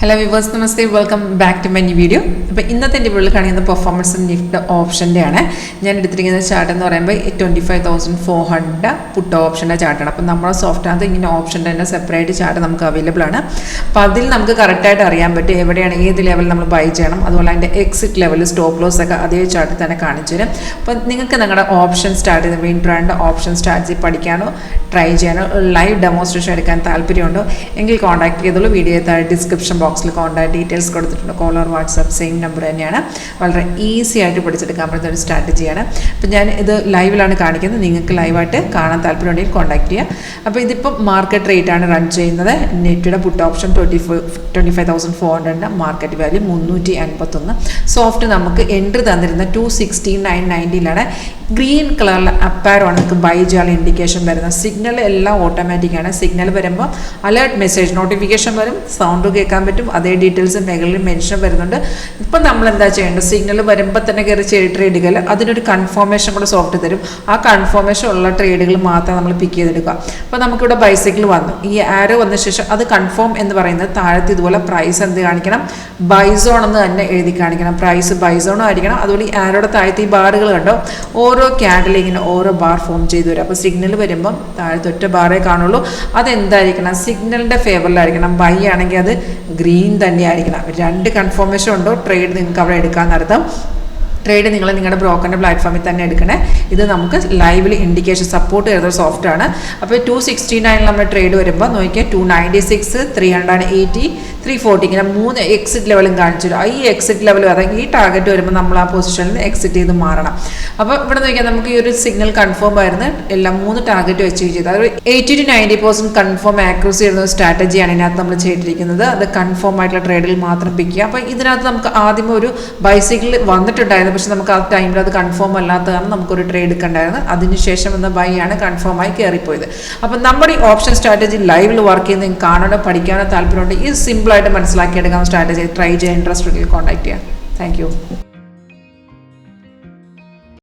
Hello viewers, namaste, welcome back to my new video. അപ്പോൾ ഇന്നത്തെ എൻ്റെ വീഡിയോയിൽ കാണിക്കുന്ന പെർഫോമൻസ് നിഫ്റ്റ് ഓപ്ഷൻ്റെ ആണ്. ഞാൻ എടുത്തിരിക്കുന്ന ചാർട്ട് എന്ന് പറയുമ്പോൾ 25,400 പുട്ട് ഓപ്ഷൻ്റെ ചാർട്ടാണ്. അപ്പോൾ നമ്മുടെ സോഫ്റ്റ്വെയറിനകത്ത് ഇങ്ങനെ ഓപ്ഷൻ്റെ തന്നെ സെപ്പറേറ്റ് ചാർട്ട് നമുക്ക് അവൈലബിൾ ആണ്. അപ്പോൾ അതിൽ നമുക്ക് കറക്റ്റായിട്ട് അറിയാൻ പറ്റും എവിടെയാണ് ഏത് ലെവൽ നമ്മൾ ബൈ ചെയ്യണം, അതുപോലെ അതിൻ്റെ എക്സിറ്റ് ലെവൽ സ്റ്റോപ്പ് ലോസ് ഒക്കെ അതേ ചാർട്ടിൽ തന്നെ കാണിച്ചു തരും. അപ്പോൾ നിങ്ങൾക്ക് നിങ്ങളുടെ ഓപ്ഷൻ സ്റ്റാർട്ട് ചെയ്ത് മെയിൻ ബ്രാൻഡ് ഓപ്ഷൻ സ്ട്രാറ്റജി പഠിക്കാനോ ട്രൈ ചെയ്യാനോ ലൈവ് ഡെമോൺസ്ട്രേഷൻ എടുക്കാൻ താല്പര്യമുണ്ടോ എങ്കിൽ കോൺടാക്ട് ചെയ്തോളൂ. വീഡിയോ താഴെ ഡിസ്ക്രിപ്ഷൻ ബോക്സിൽ കോൺടാക്ട് ഡീറ്റെയിൽസ് കൊടുത്തിട്ടുണ്ട്. കോളർ വാട്സാപ്പ് സെയിം നമ്പർ തന്നെയാണ്. വളരെ ഈസി ആയിട്ട് പഠിച്ചെടുക്കാൻ പറ്റുന്ന ഒരു സ്ട്രാറ്റജിയാണ്. അപ്പോൾ ഞാൻ ഇത് ലൈവിലാണ് കാണിക്കുന്നത്. നിങ്ങൾക്ക് ലൈവായിട്ട് കാണാൻ താല്പര്യമുണ്ടെങ്കിൽ കോൺടാക്ട് ചെയ്യുക. അപ്പോൾ ഇതിപ്പോൾ മാർക്കറ്റ് റേറ്റ് ആണ് റൺ ചെയ്യുന്നത്. നിഫ്റ്റിയുടെ put option 25,400 market value 351. Soft നമുക്ക് എൻട്രി തന്നിരുന്ന 216,990 ഗ്രീൻ കളറിൽ അപ്പാരമാണ് നമുക്ക് ബൈ ചെയ്യാനുള്ള ഇൻഡിക്കേഷൻ വരുന്നത്. സിഗ്നൽ എല്ലാം ഓട്ടോമാറ്റിക്കാണ്. സിഗ്നൽ വരുമ്പോൾ അലേർട്ട് മെസ്സേജ് നോട്ടിഫിക്കേഷൻ വരും, സൗണ്ട് കേൾക്കാൻ പറ്റും. അതേ ഡീറ്റെയിൽസ് മേഖലയിൽ മെൻഷൻ വരുന്നുണ്ട്. ഇപ്പം നമ്മൾ എന്താ ചെയ്യേണ്ടത്, സിഗ്നൽ വരുമ്പോൾ തന്നെ കയറി ട്രേഡുകൾ അതിനൊരു കൺഫർമേഷൻ കൂടെ സോഫ്റ്റ് തരും. ആ കൺഫർമേഷൻ ഉള്ള ട്രേഡുകൾ മാത്രം നമ്മൾ പിക്ക് ചെയ്തെടുക്കുക. അപ്പോൾ നമുക്കിവിടെ ബൈസൈക്കിൾ വന്നു, ഈ ആരോ വന്ന ശേഷം അത് കൺഫേം എന്ന് പറയുന്നത് താഴത്ത് ഇതുപോലെ പ്രൈസ് എന്ത് കാണിക്കണം, ബൈസോൺ എന്ന് തന്നെ എഴുതി കാണിക്കണം. പ്രൈസ് ബൈസോണും ആയിരിക്കണം. അതുപോലെ ഈ ആരോടെ താഴത്ത് ഈ ബാറുകൾ കണ്ടോ, ഓരോ ക്യാൻഡിൽ ഇങ്ങനെ ഓരോ ബാർ ഫോം ചെയ്തു വരും. അപ്പോൾ സിഗ്നൽ വരുമ്പം താഴത്ത് ഒറ്റ ബാറേ കാണുള്ളൂ. അതെന്തായിരിക്കണം, സിഗ്നലിൻ്റെ ഫേവറിലായിരിക്കണം. ബൈ ആണെങ്കിൽ അത് ഗ്രീൻ തന്നെ ആയിരിക്കണം. രണ്ട് കൺഫർമേഷൻ ഉണ്ടോ ട്രേഡ് നിങ്ങൾക്ക് അവിടെ എടുക്കാമെന്നർത്ഥം. ട്രേഡ് നിങ്ങൾ നിങ്ങളുടെ ബ്രോക്കറിൻ്റെ പ്ലാറ്റ്ഫോമിൽ തന്നെ എടുക്കണേ. ഇത് നമുക്ക് ലൈവിൽ ഇൻഡിക്കേഷൻ സപ്പോർട്ട് ചെയ്ത സോഫ്റ്റ് ആണ്. അപ്പോൾ 269 നമ്മൾ ട്രേഡ് വരുമ്പോൾ നോക്കിയാൽ 296, 380, 340 ഇങ്ങനെ 3 എക്സിറ്റ് ലെവലും കാണിച്ചു തരും. ഈ എക്സിറ്റ് ലെവൽ അതായത് ഈ ടാർഗറ്റ് വരുമ്പോൾ നമ്മൾ ആ പൊസിഷനിൽ എക്സിറ്റ് ചെയ്ത് മാറണം. അപ്പോൾ ഇവിടെ നോക്കിയാൽ നമുക്ക് ഈ ഒരു സിഗ്നൽ കൺഫേം ആയിരുന്നു. എല്ലാം 3 ടാർഗറ്റ് അച്ചീവ് ചെയ്ത് അതൊരു 80 to 90% കൺഫേം ആക്യുറസി ചെയ്യുന്ന ഒരു സ്ട്രാറ്റജിയാണ് ഇതിനകത്ത് നമ്മൾ ചെയ്തിരിക്കുന്നത്. അത് കൺഫേം ആയിട്ടുള്ള ട്രേഡിൽ മാത്രം പിക്ക് ചെയ്യുക. അപ്പോൾ ഇതിനകത്ത് നമുക്ക് ആദ്യം ഒരു ബൈസൈക്കിൾ വന്നിട്ടുണ്ടായിരുന്നു, പക്ഷെ നമുക്ക് ആ ടൈമിൽ അത് കൺഫേം അല്ലാത്ത കാരണം നമുക്കൊരു ട്രേഡ് എടുക്കണ്ടായിരുന്നു. അതിനുശേഷം എന്ന ബൈ ആണ് കൺഫേം ആയി കയറിപ്പോയത്. അപ്പം നമ്മുടെ ഈ ഓപ്ഷൻ സ്ട്രാറ്റജി ലൈവിൽ വർക്ക് ചെയ്യുന്ന കാണാനോ പഠിക്കാനോ താല്പര്യമുണ്ട്, ഈ സിമ്പിളായിട്ട് മനസ്സിലാക്കിയെടുക്കാൻ സ്ട്രാറ്റജി ട്രൈ ചെയ്യാൻ ഇൻട്രസ്റ്റ് ഉണ്ടെങ്കിൽ കോൺടാക്ട് ചെയ്യാം. Thank you.